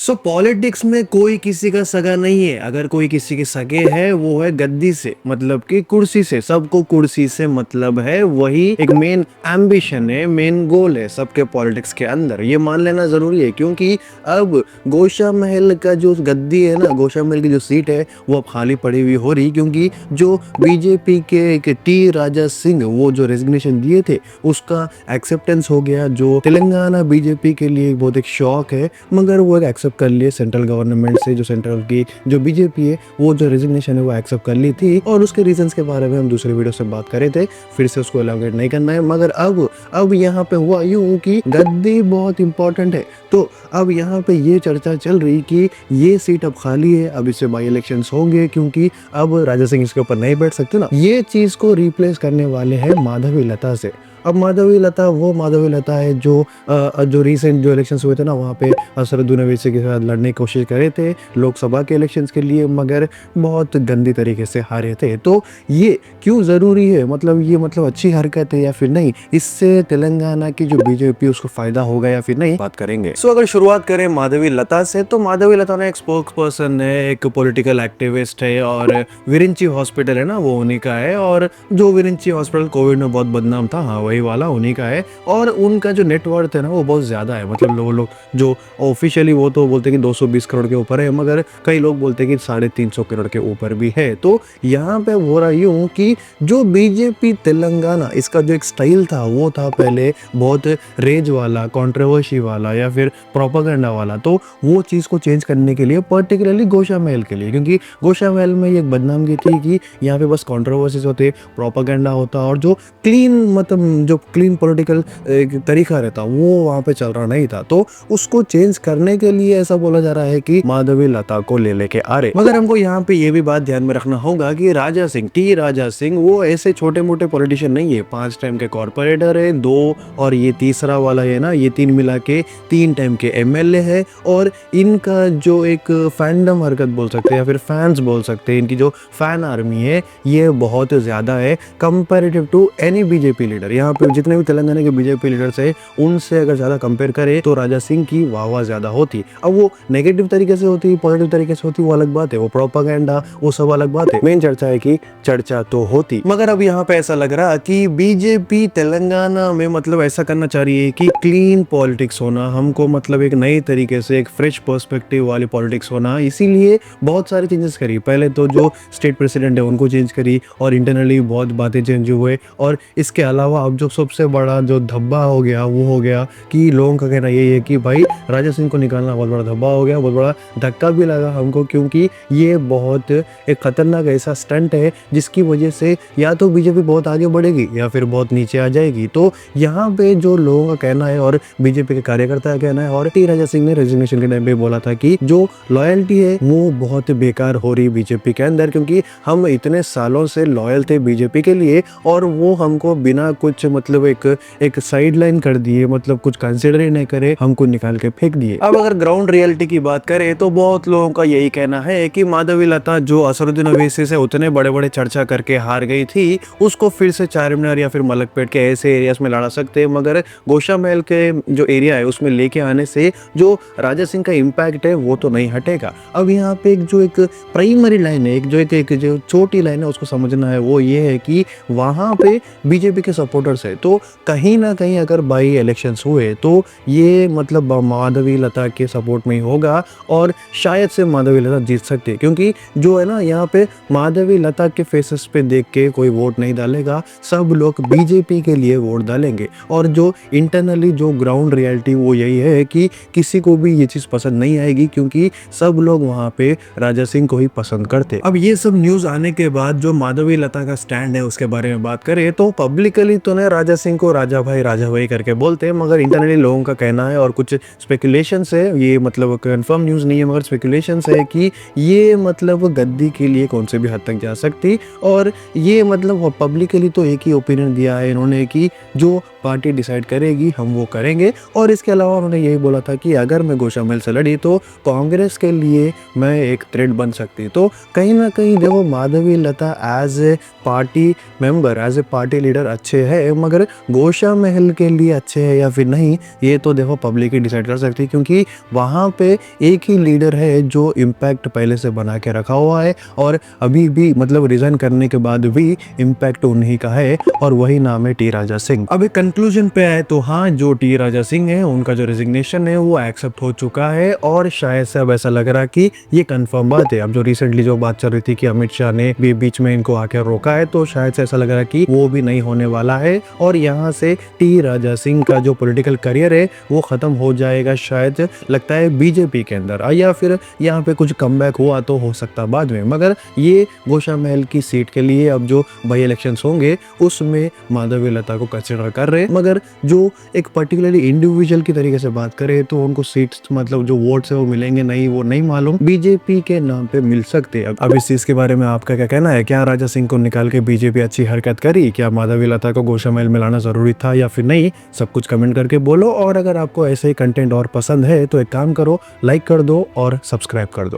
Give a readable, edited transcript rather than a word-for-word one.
सो politics में कोई किसी का सगा नहीं है। अगर कोई किसी के सगे है वो है गद्दी से, मतलब कि कुर्सी से। सबको कुर्सी से मतलब है, वही एक मेन एम्बिशन है, मेन गोल है सबके पॉलिटिक्स के अंदर। ये मान लेना जरूरी है क्योंकि अब गोशा महल का जो गद्दी है ना, गोशा महल की जो सीट है वो अब खाली पड़ी हुई हो रही, क्योंकि जो बीजेपी के एक टी राजा सिंह वो जो रेजिग्नेशन दिए थे उसका एक्सेप्टेंस हो गया। जो तेलंगाना बीजेपी के लिए बहुत एक शौक है, मगर वो एक एक्सेप्ट कर लिए सेंट्रल गवर्नमेंट से। जो सेंट्रल की जो बीजेपी है वो जो रेजिग्नेशन है वो एक्सेप्ट कर ली थी, और उसके रीजंस के बारे में हम दूसरे वीडियो से बात करे थे, फिर से उसको एलाबोरेट नहीं करना है। मगर अब यहाँ पे हुआ यूं कि गद्दी बहुत इंपॉर्टेंट है, तो अब यहाँ पे ये चर्चा चल रही कि ये सीट अब खाली है, अब इससे बाई इलेक्शंस होंगे, क्योंकि अब राजा सिंह इसके ऊपर नहीं बैठ सकते ना। ये चीज को रिप्लेस करने वाले हैं माधवी लता से। अब माधवी लता वो माधवी लता है जो रिसेंट जो इलेक्शंस हुए थे ना, वहाँ पे असदुद्दीन ओवैसी के साथ लड़ने की कोशिश करे थे लोकसभा के इलेक्शंस के लिए, मगर बहुत गंदी तरीके से हारे थे। तो ये क्यों ज़रूरी है, मतलब ये मतलब अच्छी हरकत है या फिर नहीं, इससे तेलंगाना की जो बीजेपी उसको फायदा होगा या फिर नहीं, बात करेंगे। सो अगर शुरुआत करें माधवी लता से, तो माधवी लता ने एक स्पोक्स पर्सन है, एक पॉलिटिकल एक्टिविस्ट है, और विरिंची हॉस्पिटल है ना वो उन्हीं का है। और जो विरिंची हॉस्पिटल कोविड में बहुत बदनाम था, हाँ वही वाला उन्हीं का है। और उनका जो नेटवर्थ है ना वो बहुत ज्यादा है, मतलब लोग जो ऑफिशियली वो तो बोलते हैं कि 220 करोड़ के ऊपर है, मगर कई लोग बोलते हैं कि 350 करोड़ के ऊपर भी है। तो यहाँ पे हो रहा यूं कि जो बीजेपी तेलंगाना इसका जो एक स्टाइल था वो था पहले बहुत रेज वाला, कंट्रोवर्सी वाला या फिर प्रोपेगेंडा वाला। तो वो चीज़ को चेंज करने के लिए, पर्टिकुलरली गोशा महल के लिए, क्योंकि गोशा महल में ये एक बदनामी थी कि यहाँ पे बस कंट्रोवर्सीज होते, प्रोपेगेंडा होता, और जो क्लीन मतलब जो क्लीन पॉलिटिकल एक तरीका रहता वो वहाँ पे चल रहा नहीं था। तो उसको चेंज करने के लिए ऐसा बोला जा रहा है कि माधवी लता को ले लेके आ रहे। मगर हमको यहाँ पे ये भी बात ध्यान में रखना होगा कि राजा सिंह, टी राजा सिंह, वो ऐसे छोटे मोटे पॉलिटिशियन नहीं है। 5 टाइम के कॉर्पोरेटर है, 2 और ये तीसरा वाला है ना, ये 3 मिला के 3 टाइम के एमएलए है। और इनका जो एक फैंडम हरकत बोल सकते हैं या फिर फैंस बोल सकते हैं, इनकी जो फैन आर्मी है ये बहुत ज्यादा है comparative to any BJP leader. यहाँ पे जितने भी तेलंगाना के बीजेपी लीडर्स है उनसे अगर ज्यादा कंपेयर करे तो राजा सिंह की वाह ज्यादा होती। अब वो नेगेटिव तरीके से होती, पॉजिटिव तरीके से होती, वो अलग बात है, वो प्रोपेगेंडा वो सब अलग बात है। मेन चर्चा है कि चर्चा तो होती, मगर अब यहाँ पे ऐसा लग रहा कि बीजेपी तेलंगाना में मतलब ऐसा करना चाह रही है कि क्लीन पॉलिटिक्स होना, हमको मतलब एक नई तरीके से एक फ्रेश पर्सपेक्टिव वाली पॉलिटिक्स होना, इसीलिए बहुत सारी चेंजेस करी। पहले तो जो स्टेट प्रेसिडेंट है उनको चेंज करी, और इंटरनली बहुत बातें चेंज हुए। और इसके अलावा अब जो सबसे बड़ा जो धब्बा हो गया वो हो गया कि लोगों का कहना यही है कि भाई राजा सिंह को निकालना बहुत बड़ा धब्बा हो गया, बहुत बड़ा धक्का भी लगा हमको, क्योंकि ये बहुत एक खतरनाक ऐसा स्टंट है जिसकी वजह से या तो बीजेपी बहुत आगे बढ़ेगी या फिर बहुत नीचे आ जाएगी। तो यहाँ पे जो लोगों का कहना है और बीजेपी के कार्यकर्ता का कहना है, और टी राजा सिंह ने रेजिग्नेशन के टाइम पे बोला था कि जो लॉयल्टी है वो बहुत बेकार हो रही बीजेपी के अंदर, क्योंकि हम इतने सालों से लॉयल थे बीजेपी के लिए और वो हमको बिना कुछ मतलब एक साइड लाइन कर दिए, मतलब कुछ कंसिडर ही नहीं करे, हमको निकाल के फेंक दिए। अब अगर ग्राउंड रियलिटी की बात करें तो बहुत लोगों का यही कहना है कि माधवी लता जो असदुद्दीन ओवैसी से उतने बड़े बड़े चर्चा करके हार गई थी, उसको फिर से चारमीनार या फिर मलकपेट के ऐसे एरियाज में लड़ा सकते हैं, मगर गोशा महल के जो एरिया है उसमें लेके आने से जो राजा सिंह का इम्पैक्ट है वो तो नहीं हटेगा। अब यहाँ पे एक प्राइमरी लाइन है, एक जो छोटी लाइन है उसको समझना है, वो ये है कि वहाँ पे बीजेपी के सपोर्टर्स है, तो कहीं ना कहीं अगर बाई इलेक्शंस हुए तो ये मतलब माधवी लता के सपोर्ट में ही होगा, और शायद से माधवी लता जीत सकती है, क्योंकि जो है ना यहाँ पे माधवी लता के फेसेस पे देख के कोई वोट नहीं डालेगा, सब लोग बीजेपी के लिए वोट डालेंगे। और जो इंटरनली जो ग्राउंड रियलिटी वो यही है कि किसी को भी ये चीज़ पसंद नहीं आएगी, क्योंकि सब लोग वहाँ पे राजा सिंह को ही पसंद करते। अब ये सब न्यूज़ आने के बाद जो माधवी लता का स्टैंड है उसके बारे में बात करें तो पब्लिकली तो ने राजा सिंह को राजा भाई करके बोलते हैं, मगर इंटरनली लोगों का कहना है और कुछ स्पेकुलेशंस है, ये मतलब कंफर्म न्यूज़ नहीं है मगर स्पेकुलेशंस है कि ये मतलब गद्दी के लिए कौन से भी हद तक जा सकती। और ये मतलब पब्लिकली तो एक ही ओपिनियन दिया है इन्होंने कि जो पार्टी डिसाइड करेगी हम वो करेंगे। और इसके अलावा उन्होंने यही बोला था कि अगर मैं गोशा महल से लड़ी तो कांग्रेस के लिए मैं एक थ्रेट बन सकती। तो कहीं ना कहीं देखो Madhavi Latha as a party member, as a party leader अच्छे है, मगर गोशा महल के लिए अच्छे है या फिर नहीं, ये तो देखो पब्लिक ही डिसाइड कर सकती है, क्योंकि वहाँ पे एक ही लीडर है जो इम्पैक्ट पहले से बना के रखा हुआ है और अभी भी मतलब रिजाइन करने के बाद भी इम्पैक्ट उन्हीं का है और वही नाम है टी राजा सिंह। अभी कंक्लूजन पे आए तो हाँ, जो टी राजा सिंह है उनका जो रेजिग्नेशन है वो एक्सेप्ट हो चुका है और शायद से अब ऐसा लग रहा कि ये कंफर्म बात है। अब जो रिसेंटली जो बात चल रही थी कि अमित शाह ने भी बीच में इनको आके रोका है, तो शायद से ऐसा लग रहा है कि वो भी नहीं होने वाला है और यहाँ से टी राजा सिंह का जो पॉलिटिकल करियर है वो खत्म हो जाएगा शायद, लगता है बीजेपी के अंदर, या फिर यहाँ पे कुछ कमबैक हुआ तो हो सकता बाद में। मगर ये गोशा महल की सीट के लिए अब जो बाई इलेक्शंस होंगे उसमें माधवी लता को कंसिडर कर रहे, मगर जो एक पर्टिकुलरली इंडिविजुअल की तरीके से बात करें तो उनको सीट्स मतलब जो वोट्स है वो मिलेंगे नहीं, वो नहीं मालूम, बीजेपी के नाम पे मिल सकते हैं। अब इस चीज के बारे में आपका क्या कहना है? क्या राजा सिंह को निकाल के बीजेपी अच्छी हरकत करी? क्या माधवी लता को गोशा महल में लाना जरूरी था या फिर नहीं? सब कुछ कमेंट करके बोलो। और अगर आपको ऐसे ही कंटेंट और पसंद है तो एक काम करो, लाइक कर दो और सब्सक्राइब कर दो।